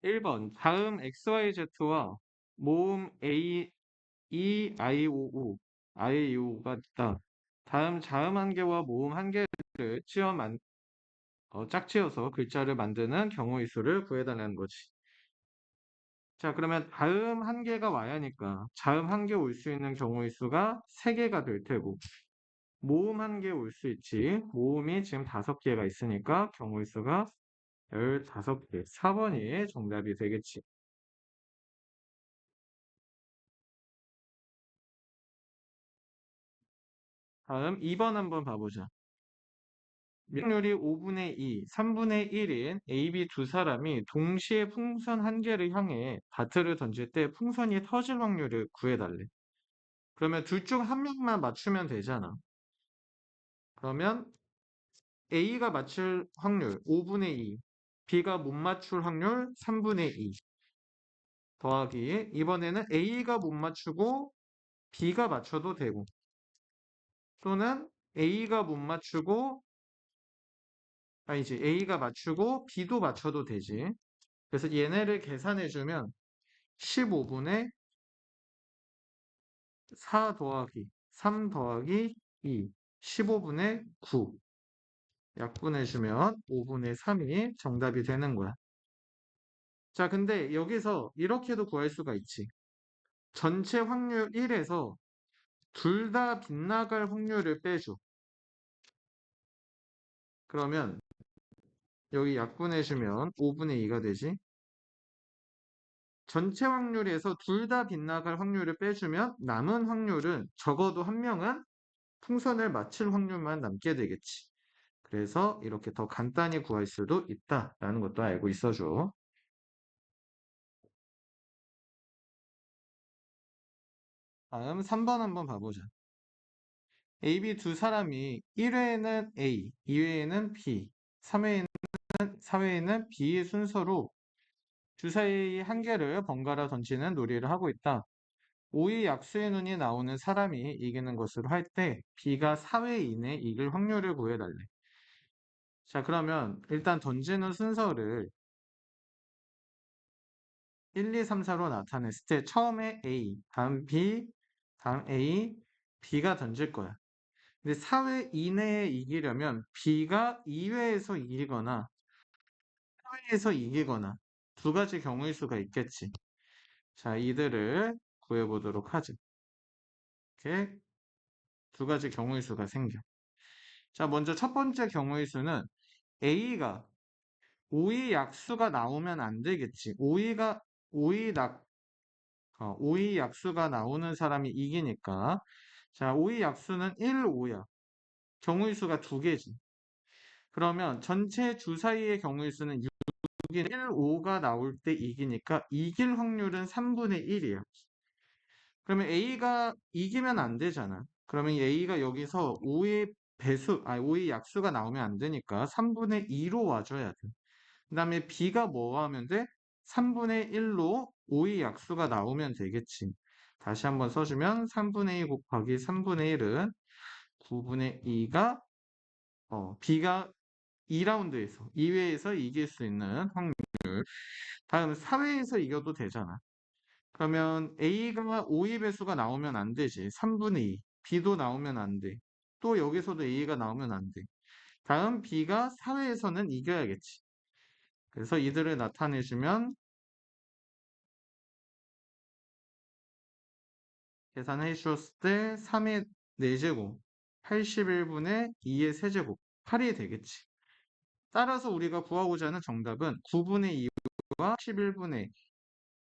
1번 다음 XYZ와 모음 A, E, I, O, U, I, O 가 있다. 다음 자음 한 개와 모음 한 개를 짝지어서 글자를 만드는 경우의 수를 구해달라는 거지. 자, 그러면 다음 한 개가 와야 하니까 자음 한 개 올 수 있는 경우의 수가 3개가 될 테고, 모음 한 개 올 수 있지. 모음이 지금 5개가 있으니까 경우의 수가 15개. 4번이 정답이 되겠지. 다음 2번 한번 봐보자. 확률이 5분의 2, 3분의 1인 A, B 두 사람이 동시에 풍선 한 개를 향해 다트를 던질 때 풍선이 터질 확률을 구해달래. 그러면 둘 중 한 명만 맞추면 되잖아. 그러면 A가 맞출 확률 5분의 2, B가 못 맞출 확률 3분의 2 더하기 이번에는 A가 못 맞추고 B가 맞춰도 되고 또는 A가 못 맞추고 아니지 A가 맞추고 B도 맞춰도 되지. 그래서 얘네를 계산해주면 15분의 4 더하기 3 더하기 2 15분의 9 약분해주면 5분의 3이 정답이 되는 거야. 자, 근데 여기서 이렇게도 구할 수가 있지. 전체 확률 1에서 둘 다 빗나갈 확률을 빼줘. 그러면 여기 약분해주면 5분의 2가 되지. 전체 확률에서 둘 다 빗나갈 확률을 빼주면 남은 확률은 적어도 한 명은 풍선을 맞출 확률만 남게 되겠지. 그래서 이렇게 더 간단히 구할 수도 있다라는 것도 알고 있어줘. 다음 3번 한번 봐보자. A, B 두 사람이 1회에는 A, 2회에는 B, 3회에는 4회에는 B의 순서로 주사위 한 개를 번갈아 던지는 놀이를 하고 있다. 5의 약수의 눈이 나오는 사람이 이기는 것으로 할 때 B가 4회 이내 이길 확률을 구해달래. 자, 그러면 일단 던지는 순서를 1, 2, 3, 4로 나타냈을 때 처음에 A, 다음 B, 다음 A, B가 던질 거야. 근데 4회 이내에 이기려면 B가 2회에서 이기거나 4회에서 이기거나 두 가지 경우일 수가 있겠지. 자, 이들을 구해보도록 하지. 이렇게 두 가지 경우의 수가 생겨. 자, 먼저 첫 번째 경우의 수는 A가 5의 약수가 나오면 안 되겠지. 5의 5의 약수가 나오는 사람이 이기니까. 자, 5의 약수는 1, 5야. 경우의 수가 두 개지. 그러면 전체 주사위의 경우의 수는 6인 1, 5가 나올 때 이기니까 이길 확률은 3분의 1이야. 그러면 A가 이기면 안 되잖아. 그러면 A가 여기서 5의 배수, 아니 5의 약수가 나오면 안 되니까 3분의 2로 와줘야 돼. 그 다음에 B가 뭐 하면 돼? 3분의 1로 5의 약수가 나오면 되겠지. 다시 한번 써주면 3분의 2 곱하기 3분의 1은 9분의 2가 B가 2라운드에서 2회에서 이길 수 있는 확률. 다음 4회에서 이겨도 되잖아. 그러면 A가 5의 배수가 나오면 안 되지. 3분의 2. B도 나오면 안 돼. 또 여기서도 A가 나오면 안 돼. 다음 B가 4회에서는 이겨야겠지. 그래서 이들을 나타내주면 계산해 주었을 때 3의 4제곱, 81분의 2의 세제곱, 8이 되겠지. 따라서 우리가 구하고자 하는 정답은 9분의 2와 11분의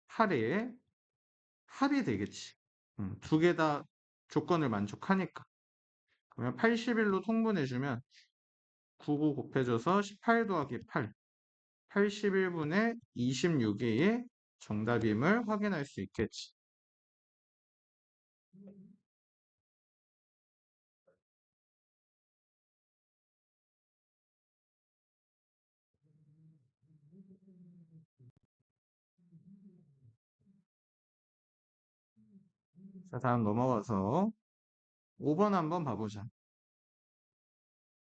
8의 합이 되겠지. 두 개 다 조건을 만족하니까. 그러면 81로 통분해주면 99 곱해줘서 18 더하기 8, 81분의 26의 정답임을 확인할 수 있겠지. 자, 다음 넘어가서 5번 한번 봐보자.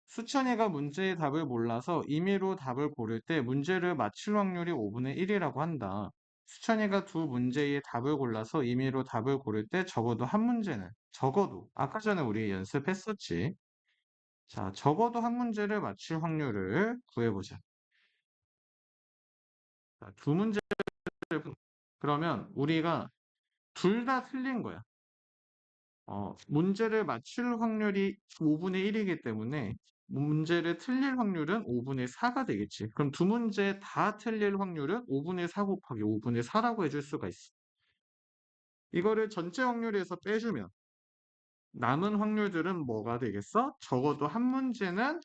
수천이가 문제의 답을 몰라서 임의로 답을 고를 때 문제를 맞출 확률이 5분의 1이라고 한다. 수천이가 두 문제의 답을 골라서 임의로 답을 고를 때 적어도 한 문제는, 적어도, 아까 전에 우리 연습했었지. 자, 적어도 한 문제를 맞출 확률을 구해보자. 자, 두 문제를, 그러면 우리가 둘 다 틀린 거야. 문제를 맞출 확률이 5분의 1이기 때문에 문제를 틀릴 확률은 5분의 4가 되겠지. 그럼 두 문제 다 틀릴 확률은 5분의 4 곱하기 5분의 4라고 해줄 수가 있어. 이거를 전체 확률에서 빼주면 남은 확률들은 뭐가 되겠어? 적어도 한 문제는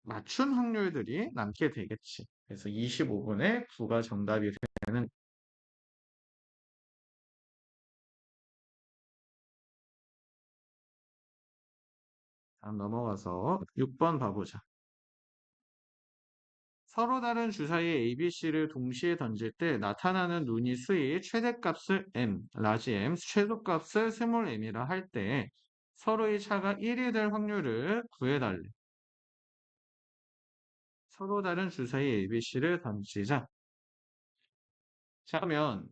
맞춘 확률들이 남게 되겠지. 그래서 25분의 9가 정답이 되는. 다음 넘어가서 6번 봐보자. 서로 다른 주사위의 ABC를 동시에 던질 때 나타나는 눈이 수의 최대값을 M, 라지 M, 최소값을 스몰 m이라 할 때 서로의 차가 1이 될 확률을 구해달래. 서로 다른 주사위의 ABC를 던지자. 자, 그러면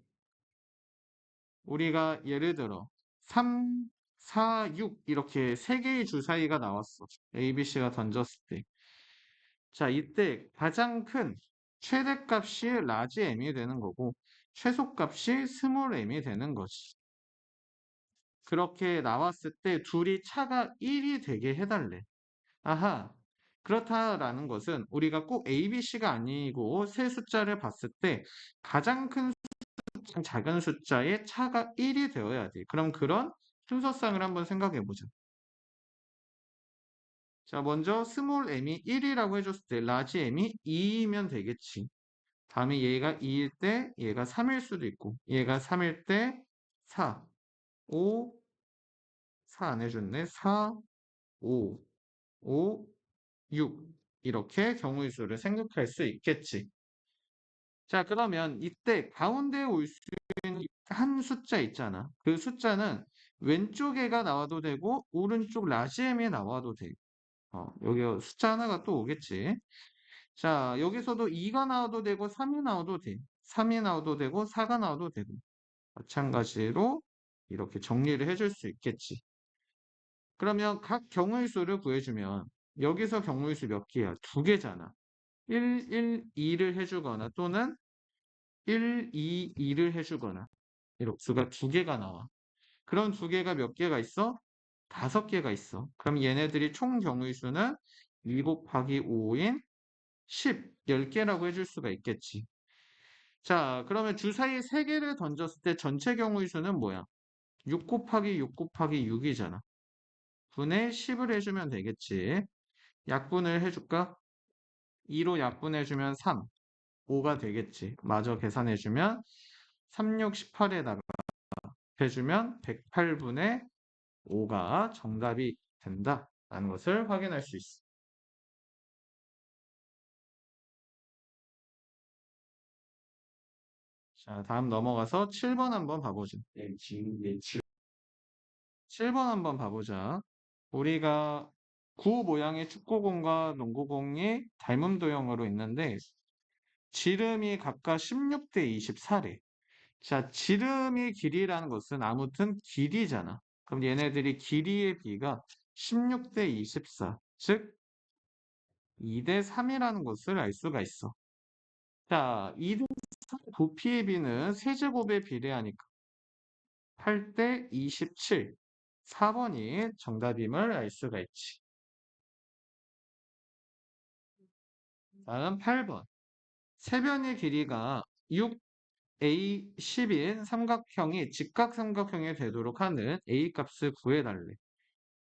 우리가 예를 들어 3, 4, 6 이렇게 세 개의 주사위가 나왔어. ABC가 던졌을 때. 자, 이때 가장 큰 최대값이 라지 m이 되는 거고 최소값이 스몰 m이 되는 거지. 그렇게 나왔을 때 둘이 차가 1이 되게 해달래. 아하. 그렇다라는 것은 우리가 꼭 A, B, C가 아니고 세 숫자를 봤을 때 가장 큰 숫자, 작은 숫자의 차가 1이 되어야 돼. 그럼 그런 순서상을 한번 생각해 보자. 자, 먼저 스몰 m이 1이라고 해줬을 때 라지 m이 2이면 되겠지. 다음에 얘가 2일 때 얘가 3일 수도 있고 얘가 3일 때 4, 5, 4 안 해줬네. 4, 5, 5, 6 이렇게 경우의 수를 생각할 수 있겠지. 자, 그러면 이때 가운데에 올 수 있는 한 숫자 있잖아. 그 숫자는 왼쪽에가 나와도 되고 오른쪽 라지엠에 나와도 돼. 여기 숫자 하나가 또 오겠지. 자, 여기서도 2가 나와도 되고 3이 나와도 돼. 3이 나와도 되고 4가 나와도 되고. 마찬가지로 이렇게 정리를 해줄 수 있겠지. 그러면 각 경우의 수를 구해주면 여기서 경우의 수 몇 개야? 두 개잖아. 1, 1, 2를 해주거나 또는 1, 2, 2를 해주거나 이렇게 수가 두 개가 나와. 그런 두 개가 몇 개가 있어? 다섯 개가 있어. 그럼 얘네들이 총 경우의 수는 2 곱하기 5인 10, 10개라고 해줄 수가 있겠지. 자, 그러면 주사위 3개를 던졌을 때 전체 경우의 수는 뭐야? 6 곱하기 6 곱하기 6이잖아. 분의 10을 해주면 되겠지. 약분을 해줄까? 2로 약분해주면 3, 5가 되겠지. 마저 계산해주면 3, 6, 18에다가 해주면 108분의 5가 정답이 된다라는 것을 확인할 수 있어. 자, 다음 넘어가서 7번 한번 봐보죠. 7번 한번 봐보자. 우리가 구 모양의 축구공과 농구공이 닮은 도형으로 있는데 지름이 각각 16대 24래. 자, 지름의 길이라는 것은 아무튼 길이잖아. 그럼 얘네들이 길이의 비가 16대 24, 즉 2대 3이라는 것을 알 수가 있어. 자, 2대 3 부피의 비는 세제곱에 비례하니까 8대 27, 4번이 정답임을 알 수가 있지. 다음 8번. 세변의 길이가 6A 10인 삼각형이 직각삼각형이 되도록 하는 A 값을 구해달래.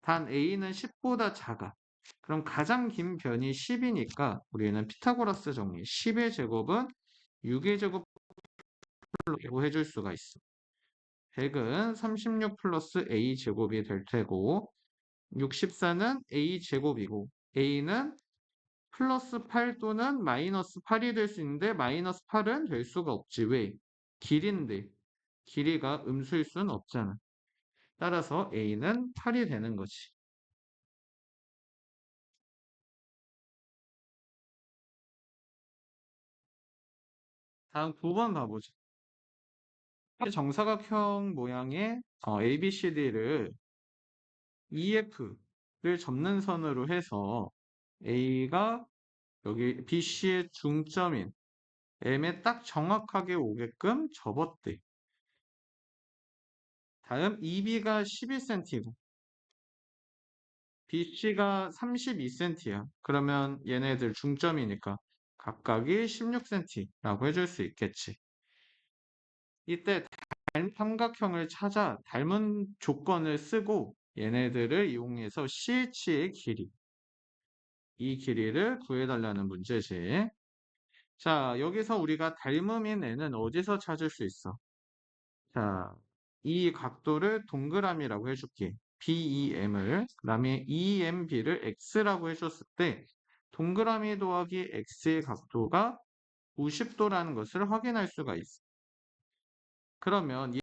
단 A는 10보다 작아. 그럼 가장 긴 변이 10이니까 우리는 피타고라스 정리. 10의 제곱은 6의 제곱로 해줄 수가 있어. 100은 36 플러스 A 제곱이 될 테고 64는 A 제곱이고 A는 플러스 8 또는 마이너스 8이 될 수 있는데 마이너스 8은 될 수가 없지. 왜? 길인데 길이가 음수일 수는 없잖아. 따라서 A는 8이 되는 거지. 다음 9번 봐보자. 정사각형 모양의 ABCD를 EF를 접는 선으로 해서 A가 여기 BC의 중점인 M에 딱 정확하게 오게끔 접었대. 다음 EB가 11cm고 BC가 32cm야. 그러면 얘네들 중점이니까 각각이 16cm라고 해줄 수 있겠지. 이때 삼각형을 찾아 닮은 조건을 쓰고 얘네들을 이용해서 CH의 길이, 이 길이를 구해달라는 문제지. 자, 여기서 우리가 닮음인 애는 어디서 찾을 수 있어? 자, 이 각도를 동그라미라고 해줄게. BEM을, 그 다음에 EMB를 X라고 해줬을 때 동그라미 더하기 X의 각도가 90도라는 것을 확인할 수가 있어. 그러면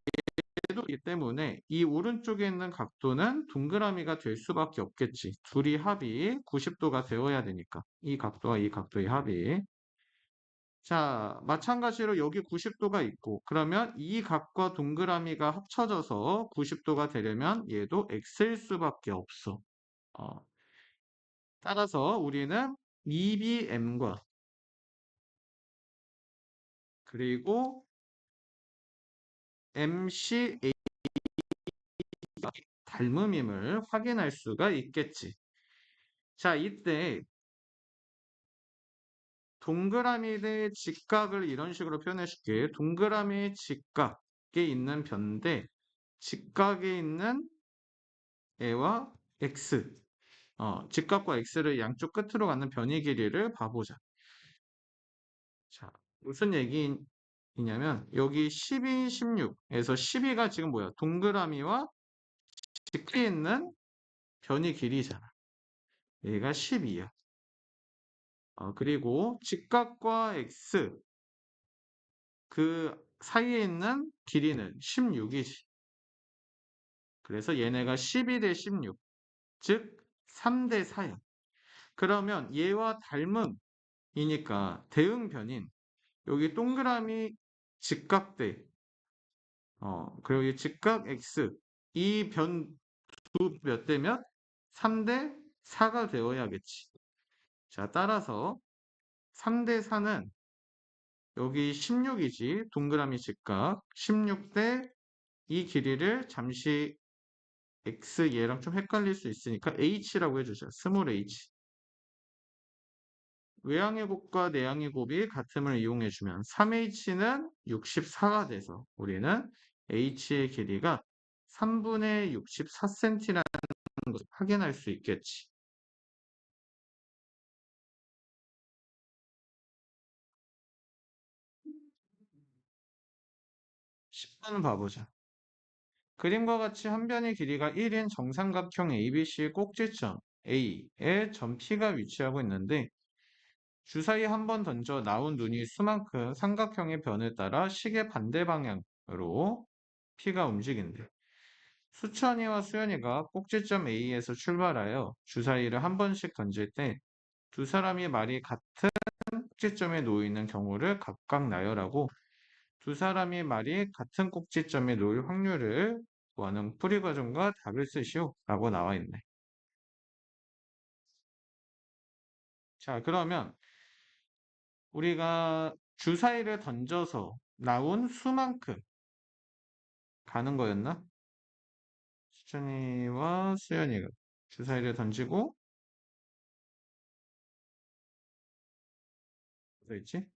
얘도 이 때문에 이 오른쪽에 있는 각도는 동그라미가 될 수밖에 없겠지. 둘이 합이 90도가 되어야 되니까. 이 각도와 이 각도의 합이. 자, 마찬가지로 여기 90도가 있고, 그러면 이 각과 동그라미가 합쳐져서 90도가 되려면 얘도 x일 수밖에 없어. 어, 따라서 우리는 EBM과 그리고 MCA 닮음임을 확인할 수가 있겠지. 자, 이때 동그라미 대 직각을 이런 식으로 표현해 줄게. 동그라미 직각에 있는 변대, 직각에 있는 애와 x. 직각과 x를 양쪽 끝으로 갖는 변이 길이를 봐보자. 자, 무슨 얘기냐면 여기 12, 16에서 12가 지금 뭐야? 동그라미와 직각에 있는 변이 길이잖아. 얘가 12야. 그리고 직각과 x 그 사이에 있는 길이는 16이지. 그래서 얘네가 12 대 16, 즉 3 대 4야. 그러면 얘와 닮음이니까 대응변인 여기 동그라미 직각대 그리고 이 직각 x 이 변 두 몇 대면 3 대 4가 되어야겠지. 자, 따라서 3 대 4는 여기 16이지. 동그라미 직각 16 대 이 길이를 잠시 x 얘랑 좀 헷갈릴 수 있으니까 h라고 해주자. 스몰 h. 외항의 곱과 내항의 곱이 같음을 이용해주면 3h는 64가 돼서 우리는 h의 길이가 3분의 64cm라는 것을 확인할 수 있겠지. 10번 봐보자. 그림과 같이 한 변의 길이가 1인 정삼각형 ABC 꼭지점 A에 점 P가 위치하고 있는데 주사위 한 번 던져 나온 눈이 수만큼 삼각형의 변에 따라 시계 반대 방향으로 P가 움직인대. 수천이와 수연이가 꼭지점 A에서 출발하여 주사위를 한 번씩 던질 때 두 사람이 말이 같은 꼭지점에 놓이는 경우를 각각 나열하고 두 사람이 말이 같은 꼭지점에 놓일 확률을 구하는 풀이 과정과 답을 쓰시오 라고 나와 있네. 자, 그러면 우리가 주사위를 던져서 나온 수만큼 가는 거였나? 수천이와 수연이가 주사위를 던지고 어디 있지?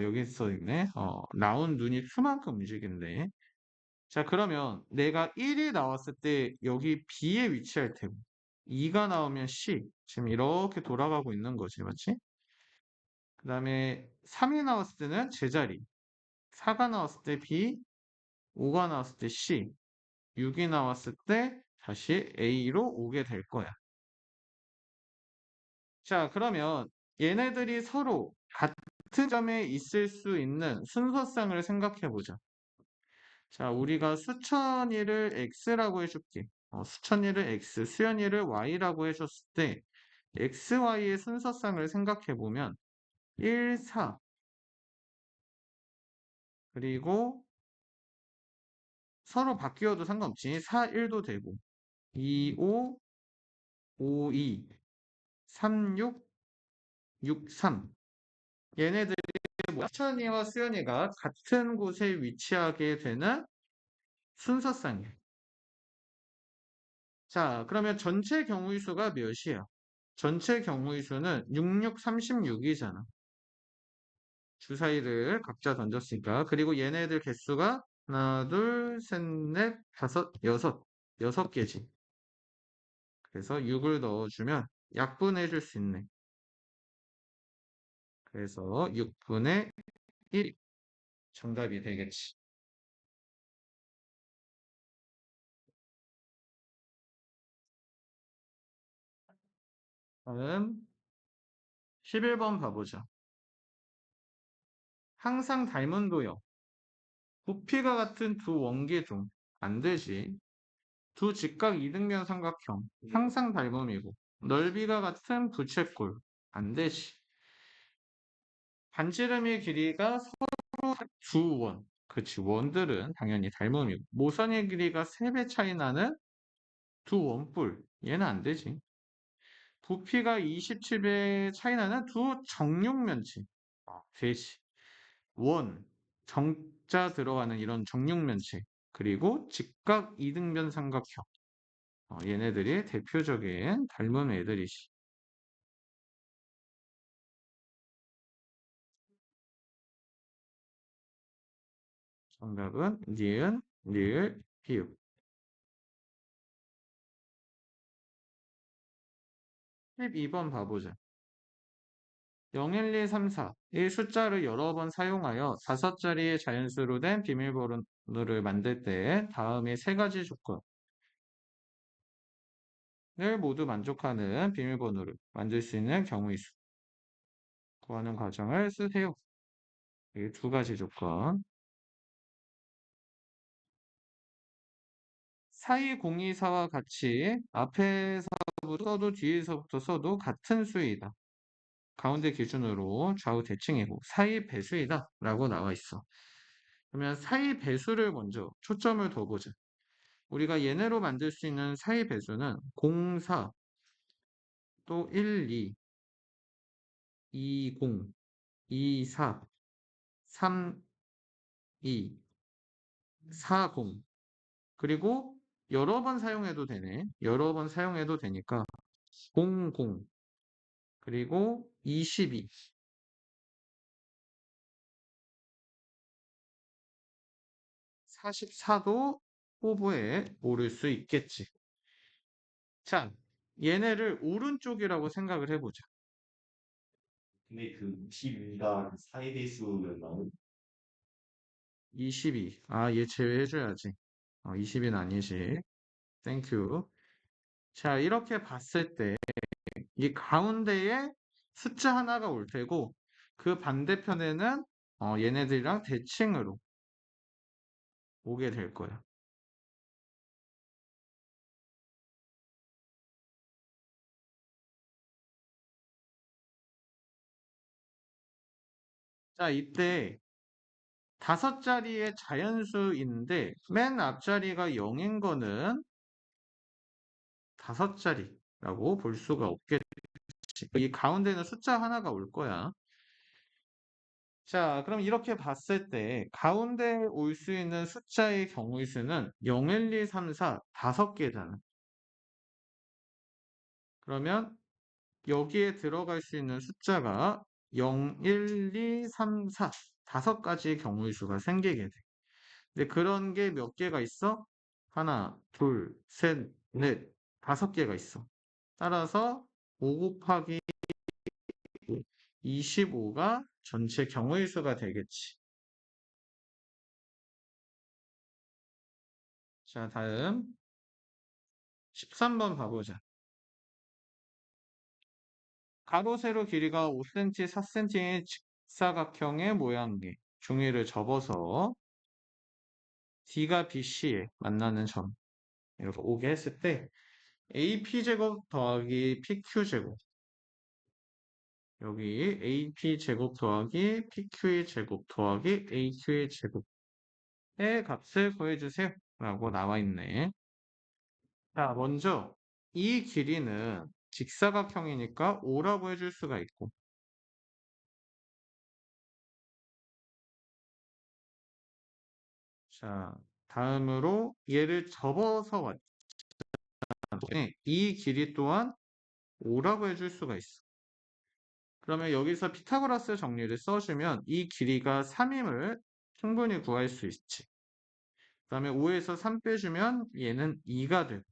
여기 써 있네. 나온 눈이 수만큼 움직인대. 자, 그러면 내가 1이 나왔을 때 여기 B에 위치할 테고 2가 나오면 C. 지금 이렇게 돌아가고 있는 거지, 맞지? 그 다음에 3이 나왔을 때는 제자리, 4가 나왔을 때 B, 5가 나왔을 때 C, 6이 나왔을 때 다시 A로 오게 될 거야. 자, 그러면 얘네들이 서로 같은 점에 있을 수 있는 순서상을 생각해 보자. 자, 우리가 수천이를 X라고 해줄게. 수천이를 X, 수연이를 Y라고 해줬을 때 X, Y의 순서상을 생각해 보면 1, 4, 그리고 서로 바뀌어도 상관없지. 4, 1도 되고. 2, 5, 5, 2, 3, 6, 6, 3. 얘네들이 수천이와 수연이가 같은 곳에 위치하게 되는 순서쌍이에요. 자, 그러면 전체 경우의 수가 몇이야? 전체 경우의 수는 6, 6, 36이잖아. 주사위를 각자 던졌으니까. 그리고 얘네들 개수가 하나, 둘, 셋, 넷, 다섯, 여섯. 여섯 개지. 그래서 6을 넣어주면 약분해 줄 수 있네. 그래서 6분의 1. 정답이 되겠지. 다음 11번 봐보자. 항상 닮은 도형. 부피가 같은 두 원기둥. 안 되지. 두 직각 이등변 삼각형. 항상 닮음이고. 넓이가 같은 부채꼴. 안 되지. 반지름의 길이가 서로 두 원. 그치. 원들은 당연히 닮음이고. 모선의 길이가 3배 차이 나는 두 원뿔. 얘는 안 되지. 부피가 27배 차이 나는 두 정육면체. 되지. 원, 정자 들어가는 이런 정육면체. 그리고 직각 이등변 삼각형. 얘네들이 대표적인 닮은 애들이지. 정답은 니은, 리을, 비읍. 12번 봐보자. 0, 1, 2, 3, 4. 이 숫자를 여러 번 사용하여 5자리의 자연수로 된 비밀번호를 만들 때 다음의 세 가지 조건을 모두 만족하는 비밀번호를 만들 수 있는 경우의 수. 구하는 과정을 쓰세요. 이 두 가지 조건. 4204와 같이 앞에서부터 써도 뒤에서부터 써도 같은 수이다. 가운데 기준으로 좌우 대칭이고 사이 배수이다 라고 나와 있어. 그러면 사이 배수를 먼저 초점을 둬 보자. 우리가 얘네로 만들 수 있는 사이 배수는 0, 4, 또 1, 2, 2, 0, 2, 4, 3, 2, 4, 0. 그리고 여러 번 사용해도 되네. 여러 번 사용해도 되니까 0, 0, 그리고 22, 44도 후보에 오를 수 있겠지. 자, 얘네를 오른쪽이라고 생각을 해보자. 근데 그 12가 사이대수였나요? 22. 아, 얘 제외해줘야지. 20은 아니지. 땡큐. 자, 이렇게 봤을 때, 이 가운데에 숫자 하나가 올 테고, 그 반대편에는 얘네들이랑 대칭으로 오게 될 거야. 자, 이때 5자리의 자연수인데, 맨 앞자리가 0인 거는 5자리라고 볼 수가 없겠지. 이 가운데는 숫자 하나가 올 거야. 자, 그럼 이렇게 봤을 때 가운데 올 수 있는 숫자의 경우의 수는 0, 1, 2, 3, 4, 5개잖아. 그러면 여기에 들어갈 수 있는 숫자가 0, 1, 2, 3, 4, 5가지의 경우의 수가 생기게 돼. 근데 그런 게 몇 개가 있어? 하나, 둘, 셋, 넷, 5개가 있어. 따라서 5 곱하기 25가 전체 경우의 수가 되겠지. 자, 다음 13번 봐보자. 가로, 세로 길이가 5cm, 4cm의 직사각형의 모양계. 종이를 접어서 D가 BC에 만나는 점. 이렇게 오게 했을 때 AP제곱 더하기 PQ제곱. 여기 AP 제곱 더하기 PQ의 제곱 더하기 AQ의 제곱의 값을 구해주세요. 라고 나와 있네. 자, 먼저 이 길이는 직사각형이니까 5라고 해줄 수가 있고, 자, 다음으로 얘를 접어서 왔는데 이 길이 또한 5라고 해줄 수가 있어. 그러면 여기서 피타고라스 정리를 써주면 이 길이가 3임을 충분히 구할 수 있지. 그 다음에 5에서 3 빼주면 얘는 2가 되고,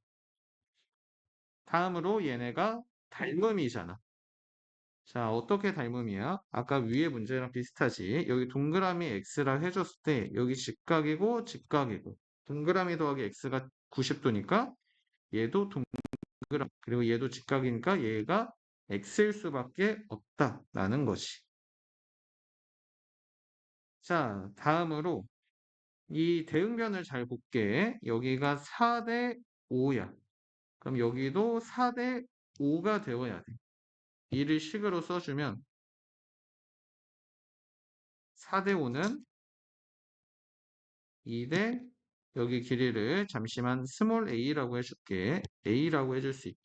다음으로 얘네가 닮음이잖아. 자, 어떻게 닮음이야? 아까 위에 문제랑 비슷하지. 여기 동그라미 x라 해줬을 때 여기 직각이고 직각이고 동그라미 더하기 x가 90도니까 얘도 동그라미 그리고 얘도 직각이니까 얘가 x일 수밖에 없다라는 것이. 자, 다음으로 이 대응변을 잘 볼게. 여기가 4대 5야. 그럼 여기도 4대 5가 되어야 돼. 이를 식으로 써주면 4대 5는 2대 여기 길이를 잠시만 스몰 a라고 해줄게. a라고 해줄 수 있지.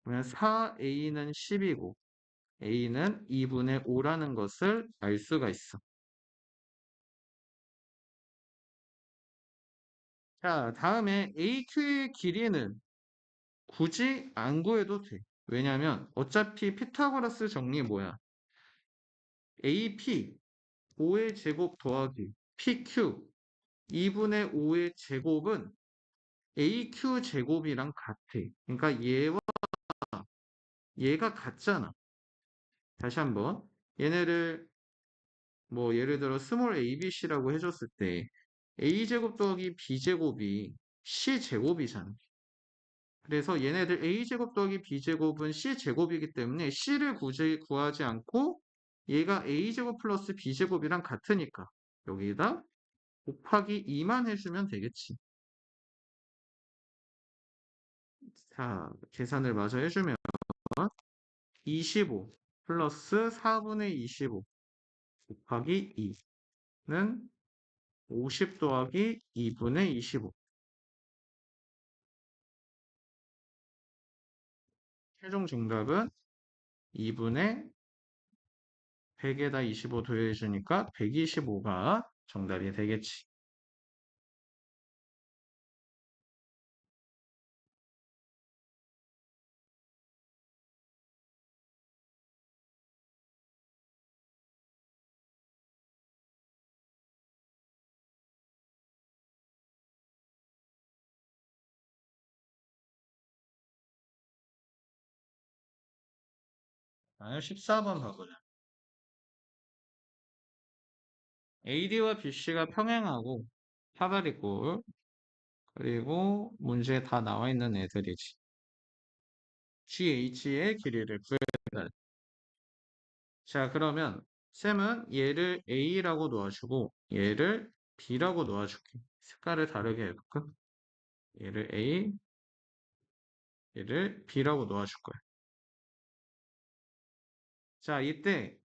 그러면 4a는 10이고 a는 2분의 5라는 것을 알 수가 있어. 자, 다음에 AQ의 길이는 굳이 안 구해도 돼. 왜냐면 어차피 피타고라스 정리 뭐야? AP 5의 제곱 더하기 PQ 2분의 5의 제곱은 AQ 제곱이랑 같아. 그러니까 얘가 같잖아. 다시 한번 얘네를 뭐 예를 들어 스몰 abc라고 해줬을 때 a제곱 더하기 b제곱이 c제곱이잖아. 그래서 얘네들 a제곱 더하기 b제곱은 c제곱이기 때문에 c를 굳이 구하지 않고 얘가 a제곱 플러스 b제곱이랑 같으니까 여기다 곱하기 2만 해주면 되겠지. 자, 계산을 마저 해주면 25 플러스 4분의 25 곱하기 2는 50 더하기 2분의 25. 최종 정답은 2분의 100에다 25 더해주니까 125가 정답이 되겠지. 다음 14번 봐보자. AD와 BC가 평행하고 사다리꼴 그리고 문제에 다 나와 있는 애들이지. GH의 길이를 구해라. 자, 그러면 쌤은 얘를 A라고 놓아주고 얘를 B라고 놓아줄게. 색깔을 다르게 해볼까? 얘를 A, 얘를 B라고 놓아줄 거야. 자, 이때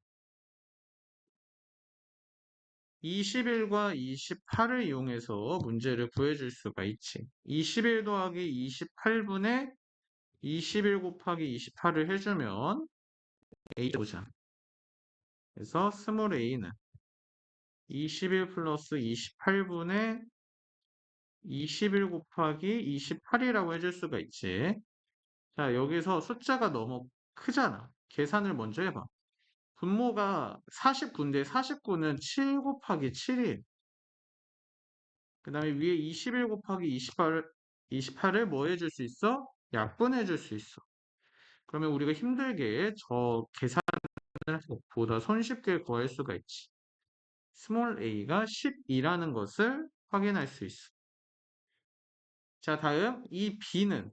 21과 28을 이용해서 문제를 구해줄 수가 있지. 21 더하기 28분의 21 곱하기 28을 해주면 A 보자. 그래서 스몰 a는 21 플러스 28분의 21 곱하기 28이라고 해줄 수가 있지. 자, 여기서 숫자가 너무 크잖아. 계산을 먼저 해봐. 분모가 49인데 49는 7 곱하기 7이에요. 그 다음에 위에 21 곱하기 28을 뭐 해줄 수 있어? 약분해 줄 수 있어. 그러면 우리가 힘들게 저 계산을 보다 손쉽게 구할 수가 있지. 스몰 a가 12라는 것을 확인할 수 있어. 자, 다음 이 b는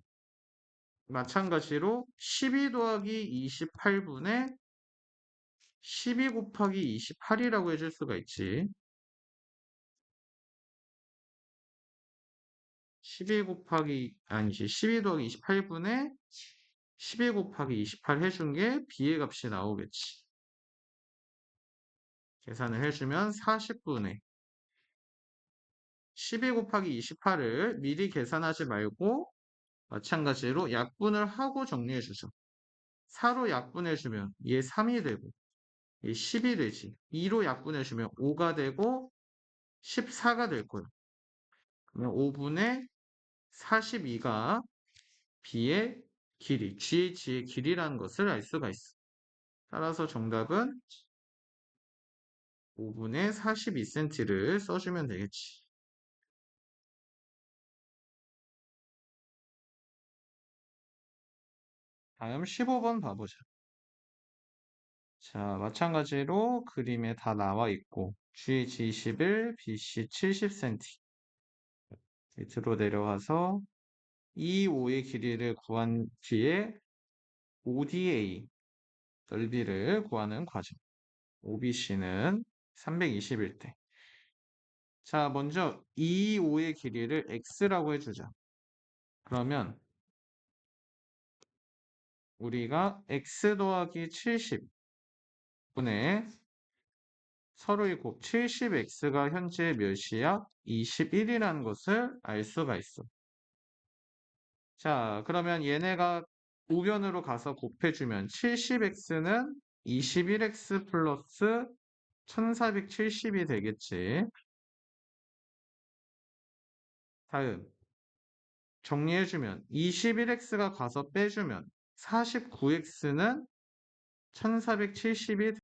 마찬가지로 12 더하기 28분의 12 곱하기 28이라고 해줄 수가 있지. 12 곱하기 아니지 12 더하기 28분의 12 곱하기 28 해준 게 B의 값이 나오겠지. 계산을 해주면 40분의 12 곱하기 28을 미리 계산하지 말고 마찬가지로 약분을 하고 정리해주죠. 4로 약분해주면 얘 3이 되고 얘 10이 되지. 2로 약분해주면 5가 되고 14가 될 거예요. 그러면 5분의 42가 B의 길이, GH의 길이라는 것을 알 수가 있어. 따라서 정답은 5분의 42cm를 써주면 되겠지. 다음 15번 봐보자. 자, 마찬가지로 그림에 다 나와 있고 GH 21, BC 70cm 밑으로 내려와서 이 5의 길이를 구한 뒤에 ODA 넓이를 구하는 과정. OBC는 320일 때. 자, 먼저 이 5의 길이를 x라고 해주자. 그러면 우리가 x 더하기 70분의 서로의 곱 70x가 현재 몇이야? 21이라는 것을 알 수가 있어. 자, 그러면 얘네가 우변으로 가서 곱해주면 70x는 21x 플러스 1470이 되겠지. 다음 정리해주면 21x가 가서 빼주면 49x는 1470이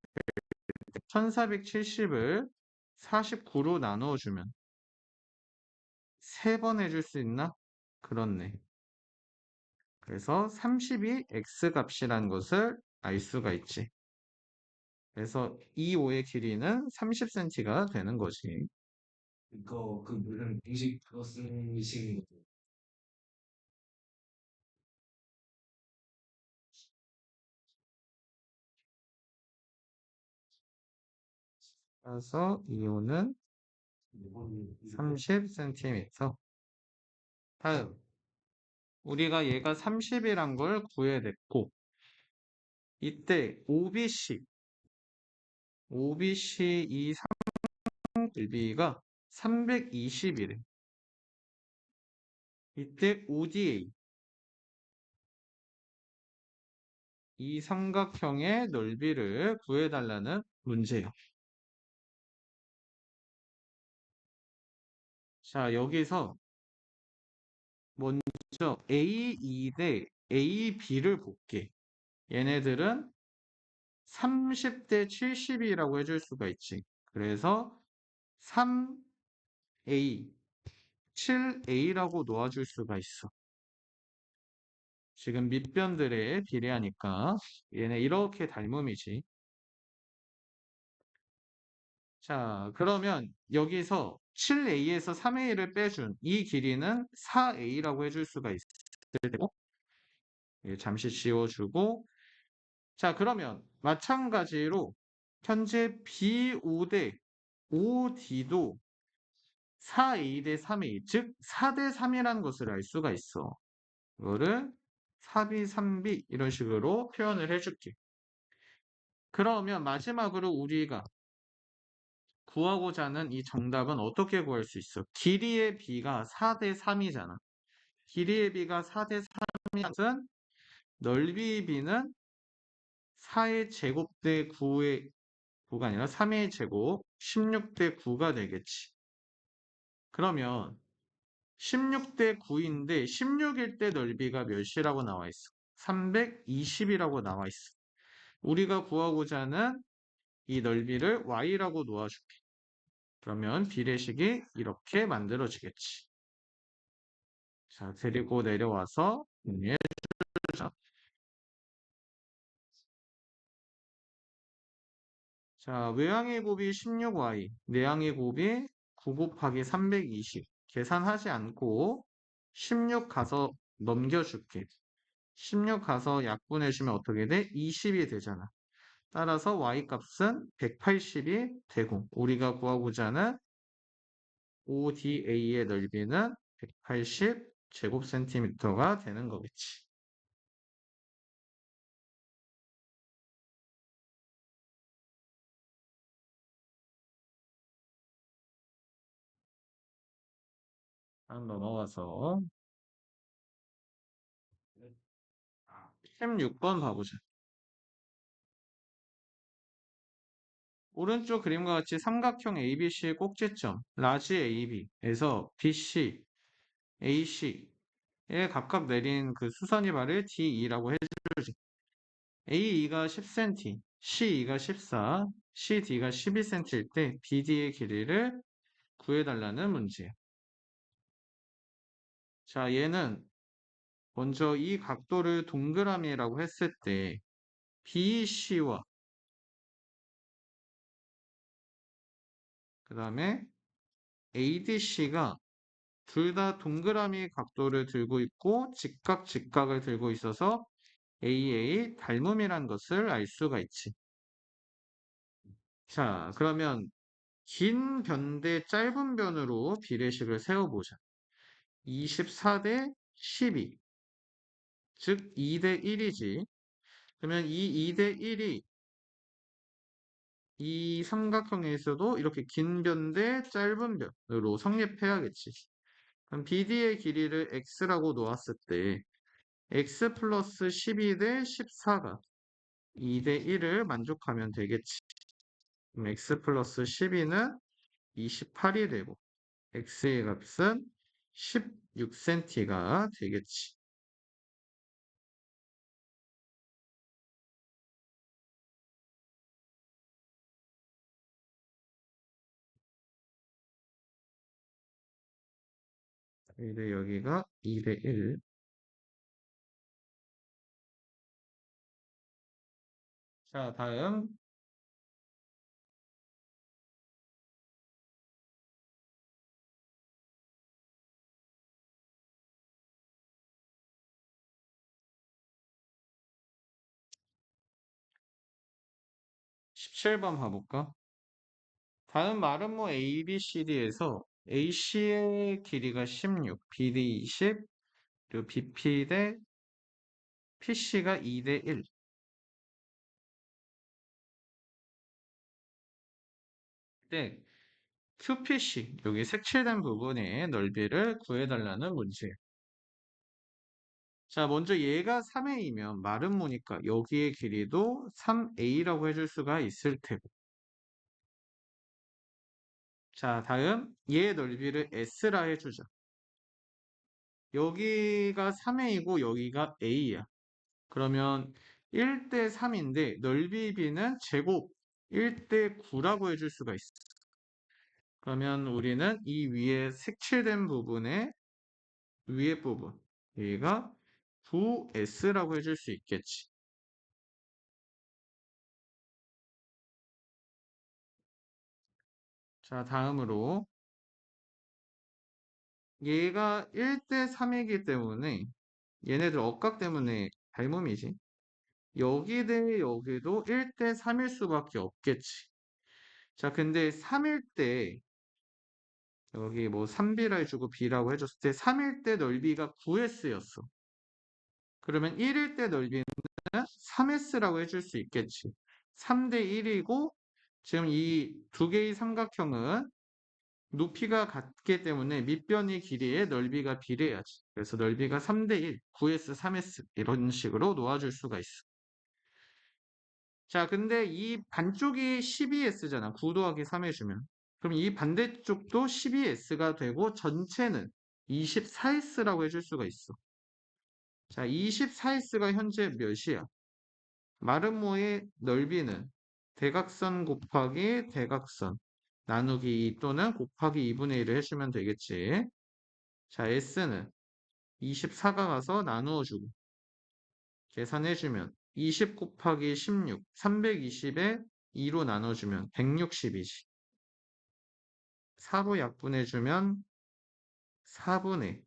1470을 49로 나누어주면 3번 해줄 수 있나? 그렇네. 그래서 32 x 값이라는 것을 알 수가 있지. 그래서 이 5의 길이는 30cm가 되는 거지. 이거 그 물론 공식 그거 쓰는 식인 거죠. 그래서 이 5는 30cm. 다음 우리가 얘가 30이란 걸 구해냈고 이때 OBC 이 상넓이가 320이래. 이때 ODA 이 삼각형의 넓이를 구해달라는 문제예요. 자, 여기서 먼저 A2 대 AB를 볼게. 얘네들은 30대 70이라고 해줄 수가 있지. 그래서 3A, 7A라고 놓아줄 수가 있어. 지금 밑변들에 비례하니까 얘네 이렇게 닮음이지. 자, 그러면 여기서 7A에서 3A를 빼준 이 길이는 4A라고 해줄 수가 있을 테고 잠시 지워주고 자, 그러면 마찬가지로 현재 B5 대 OD도 4A 대 3A, 즉 4대 3이라는 것을 알 수가 있어. 이거를 4B, 3B 이런 식으로 표현을 해줄게. 그러면 마지막으로 우리가 구하고자 하는 이 정답은 어떻게 구할 수 있어? 길이의 B가 4대 3이잖아. 길이의 B가 4대 3인 것은 넓이 B는 4의 제곱 대 9의 9가 아니라 3의 제곱 16대 9가 되겠지. 그러면 16대 9인데 16일 때 넓이가 몇이라고 나와 있어? 320이라고 나와 있어. 우리가 구하고자 하는 이 넓이를 y라고 놓아줄게. 그러면 비례식이 이렇게 만들어지겠지. 자, 데리고 내려와서 정리해주자. 자, 외항의 곱이 16y, 내항의 곱이 9 곱하기 320. 계산하지 않고 16 가서 넘겨줄게. 16 가서 약분해주면 어떻게 돼? 20이 되잖아. 따라서 y 값은 180이 되고 우리가 구하고자 하는 ODA의 넓이는 180 제곱센티미터가 되는 거겠지. 다음 넘어가서 네. 16번 봐보자. 오른쪽 그림과 같이 삼각형 ABC의 꼭지점 라지 AB에서 BC, AC에 각각 내린 그 수선이발을 DE라고 해주지. AE가 10cm, CE가 14, CD가 12cm일 때 BD의 길이를 구해달라는 문제야. 자, 얘는 먼저 이 각도를 동그라미라고 했을 때 BC와 그 다음에 ADC가 둘 다 동그라미 각도를 들고 있고 직각을 들고 있어서 AA 닮음이란 것을 알 수가 있지. 자, 그러면 긴 변 대 짧은 변으로 비례식을 세워보자. 24 대 12, 즉 2 대 1이지. 그러면 이 2 대 1이 이 삼각형에서도 이렇게 긴 변 대 짧은 변으로 성립해야겠지. 그럼 BD의 길이를 x라고 놓았을 때 x 플러스 12 대 14가 2 대 1을 만족하면 되겠지. 그럼 x 플러스 12는 28이 되고 x의 값은 16cm가 되겠지. 근데 여기가 2 대 1. 자, 다음 17번 봐볼까? 다음 마름모 ABCD에서 AC의 길이가 16, BD 20, 그리고 BP 대 PC가 2 대 1. 때 QPC, 여기 색칠된 부분의 넓이를 구해달라는 문제예요. 자, 먼저 얘가 3A면 마름모니까 여기의 길이도 3A라고 해줄 수가 있을 테고. 자, 다음 얘 넓이를 S라 해주자. 여기가 3A고 여기가 A야. 그러면 1대 3인데 넓이 B는 제곱 1대 9라고 해줄 수가 있어. 그러면 우리는 이 위에 색칠된 부분의 위에 부분, 여기가 9S라고 해줄 수 있겠지. 자, 다음으로 얘가 1대 3이기 때문에 얘네들 억각 때문에 닮음이지. 여기 대 여기도 1대 3일 수밖에 없겠지. 자, 근데 3일 때 여기 뭐 3B라 해주고 B라고 해줬을 때 3일 때 넓이가 9S였어. 그러면 1일 때 넓이는 3S라고 해줄 수 있겠지. 3대 1이고 지금 이 두 개의 삼각형은 높이가 같기 때문에 밑변의 길이의 넓이가 비례하지. 그래서 넓이가 3대 1, 9S, 3S 이런 식으로 놓아줄 수가 있어. 자, 근데 이 반쪽이 12S잖아. 9 더하기 3 해주면. 그럼 이 반대쪽도 12S가 되고 전체는 24S라고 해줄 수가 있어. 자, 24S가 현재 몇이야? 마름모의 넓이는 대각선 곱하기 대각선 나누기 2 또는 곱하기 2분의 1을 해주면 되겠지. 자, S는 24가 가서 나누어주고 계산해주면 20 곱하기 16, 320에 2로 나눠주면 160이지. 4로 약분해주면 4분의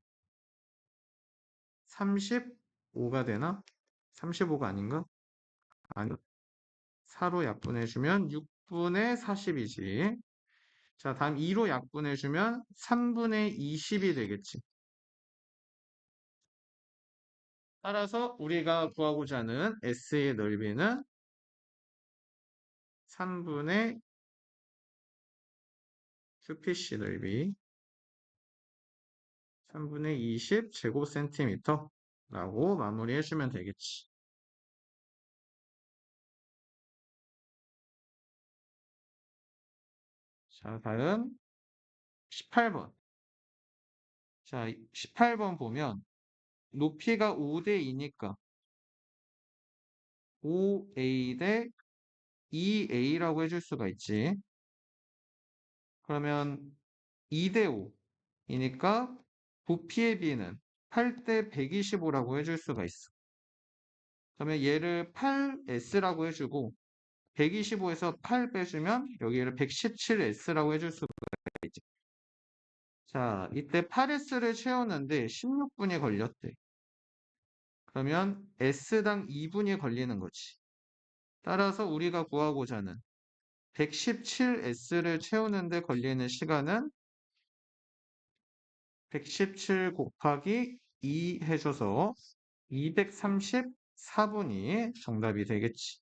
35가 되나? 35가 아닌가? 아니, 4로 약분해주면 6분의 40이지. 자, 다음 2로 약분해주면 3분의 20이 되겠지. 따라서 우리가 구하고자 하는 S의 넓이는 3분의 QPC 넓이 3분의 20 제곱센티미터라고 마무리해주면 되겠지. 자, 다음 18번. 자, 18번 보면 높이가 5대 2니까 5a 대 2a라고 해줄 수가 있지. 그러면 2대 5이니까 부피의 b는 8대 125라고 해줄 수가 있어. 그러면 얘를 8s라고 해주고 125에서 8 빼주면 여기를 117s라고 해줄 수가 있지. 자, 이때 8s를 채우는데 16분이 걸렸대. 그러면 s당 2분이 걸리는 거지. 따라서 우리가 구하고자 하는 117s를 채우는데 걸리는 시간은 117 곱하기 2 해줘서 234분이 정답이 되겠지.